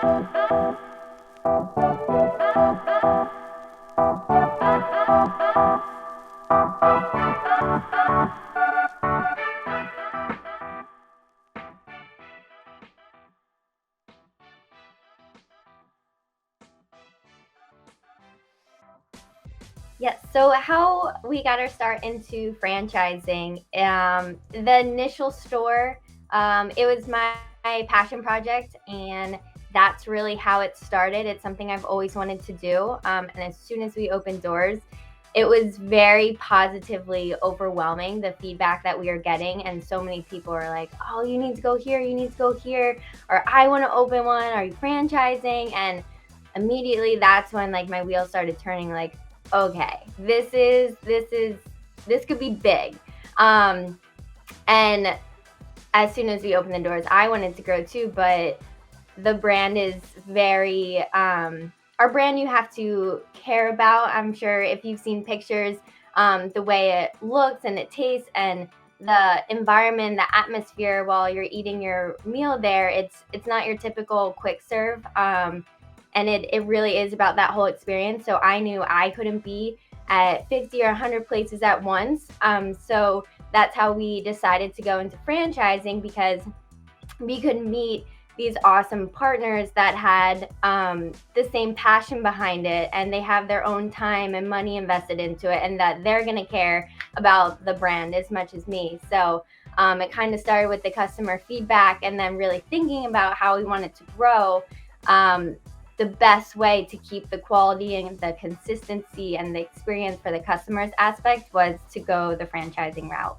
Yes. So how we got our start into franchising, the initial store, it was my passion project, and that's really how it started. It's something I've always wanted to do. And as soon as we opened doors, it was very positively overwhelming, the feedback that we were getting. And so many people were like, oh, you need to go here, you need to go here, or I want to open one. Are you franchising? And immediately that's when like my wheels started turning, like, okay, this could be big. And as soon as we opened the doors, I wanted to grow too, but the brand is very our brand you have to care about. I'm sure if you've seen pictures, the way it looks and it tastes and the environment, the atmosphere while you're eating your meal there, it's not your typical quick serve. And it really is about that whole experience. So I knew I couldn't be at 50 or 100 places at once. So that's how we decided to go into franchising, because we could meet these awesome partners that had the same passion behind it, and they have their own time and money invested into it, and that they're going to care about the brand as much as me. So it kind of started with the customer feedback, and then really thinking about how we wanted to grow. The best way to keep the quality and the consistency and the experience for the customers aspect was to go the franchising route.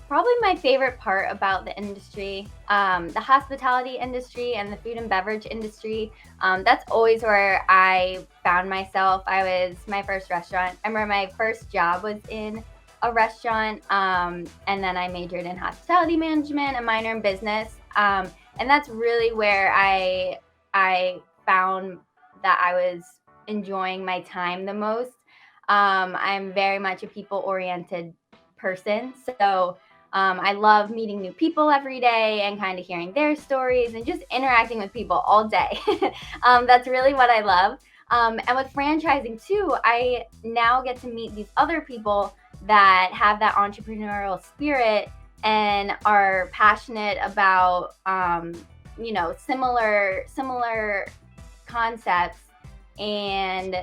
Probably my favorite part about the industry, the hospitality industry and the food and beverage industry, that's always where I found myself. My first restaurant. I remember my first job was in a restaurant, and then I majored in hospitality management, a minor in business, and that's really where I found that I was enjoying my time the most. I'm very much a people-oriented person, so I love meeting new people every day and kind of hearing their stories and just interacting with people all day. That's really what I love. And with franchising too, I now get to meet these other people that have that entrepreneurial spirit and are passionate about, similar concepts. And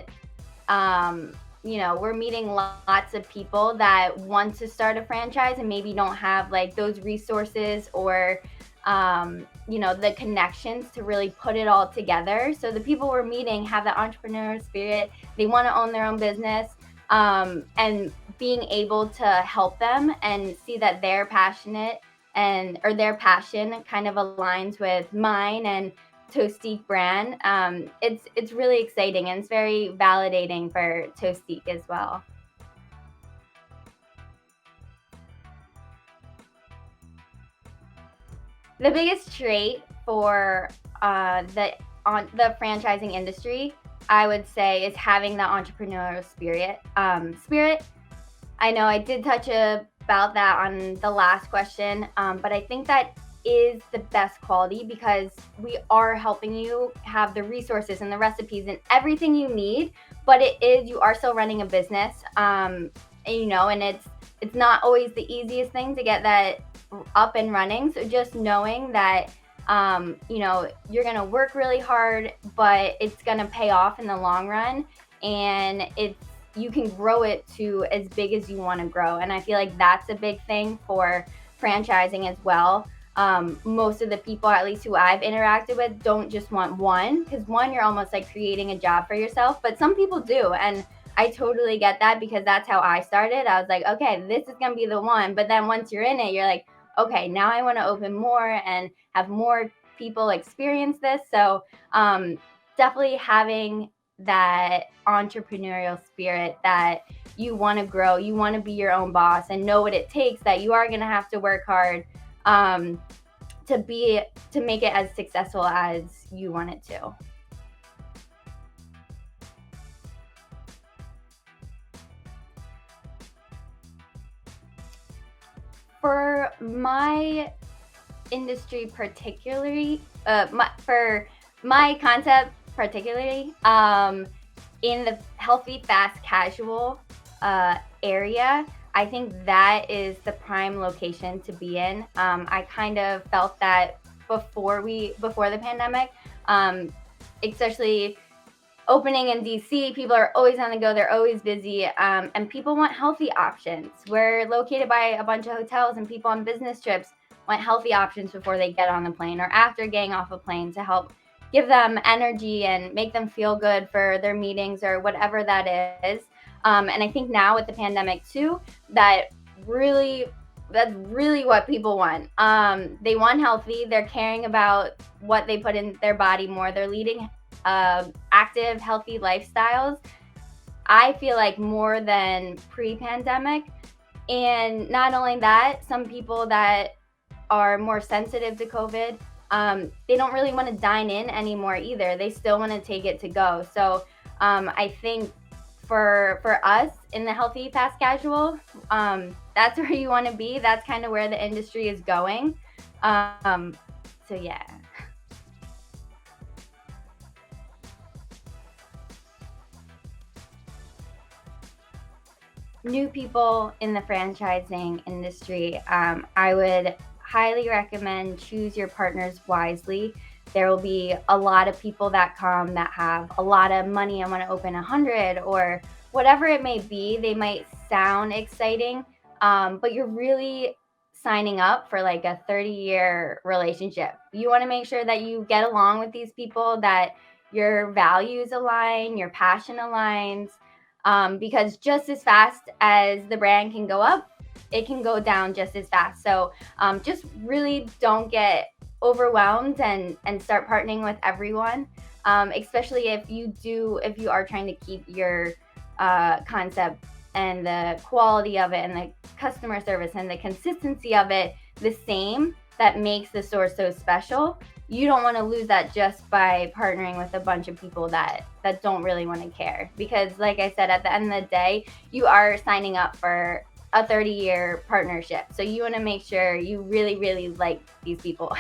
we're meeting lots of people that want to start a franchise and maybe don't have like those resources or the connections to really put it all together. So the people we're meeting have the entrepreneurial spirit. They want to own their own business, and being able to help them and see that they're passionate or their passion kind of aligns with mine and Toastique brand. It's really exciting, and it's very validating for Toastique as well. The biggest trait for the franchising industry, I would say, is having that entrepreneurial spirit. I know I did touch about that on the last question, but I think that is the best quality, because we are helping you have the resources and the recipes and everything you need, but you are still running a business, and it's not always the easiest thing to get that up and running. So just knowing that you're gonna work really hard, but it's gonna pay off in the long run, and you can grow it to as big as you want to grow. And I feel like that's a big thing for franchising as well. Most of the people, at least who I've interacted with, don't just want one, because one, you're almost like creating a job for yourself, but some people do. And I totally get that, because that's how I started. I was like, okay, this is going to be the one. But then once you're in it, you're like, okay, now I want to open more and have more people experience this. So definitely having that entrepreneurial spirit, that you want to grow, you want to be your own boss and know what it takes, that you are going to have to work hard to make it as successful as you want it to. For my industry particularly, for my concept particularly, in the healthy fast casual area, I think that is the prime location to be in. I kind of felt that before the pandemic, especially opening in DC, people are always on the go, they're always busy, and people want healthy options. We're located by a bunch of hotels, and people on business trips want healthy options before they get on the plane or after getting off a plane to help give them energy and make them feel good for their meetings or whatever that is. And I think now with the pandemic too, really that's really what people want. They want healthy. They're caring about what they put in their body more. They're leading active, healthy lifestyles. I feel like more than pre-pandemic. And not only that, some people that are more sensitive to COVID, they don't really want to dine in anymore either. They still want to take it to go. So I think for us in the healthy fast casual, that's where you want to be. That's kind of where the industry is going. So yeah. New people in the franchising industry, I would highly recommend choose your partners wisely. There will be a lot of people that come that have a lot of money and want to open 100 or whatever it may be. They might sound exciting, but you're really signing up for like a 30-year relationship. You want to make sure that you get along with these people, that your values align, your passion aligns, because just as fast as the brand can go up, it can go down just as fast. So just really don't get overwhelmed and start partnering with everyone, especially if you are trying to keep your concept and the quality of it and the customer service and the consistency of it the same that makes the store so special. You don't want to lose that just by partnering with a bunch of people that don't really want to care, because like I said, at the end of the day, you are signing up for a 30-year partnership, so you want to make sure you really like these people.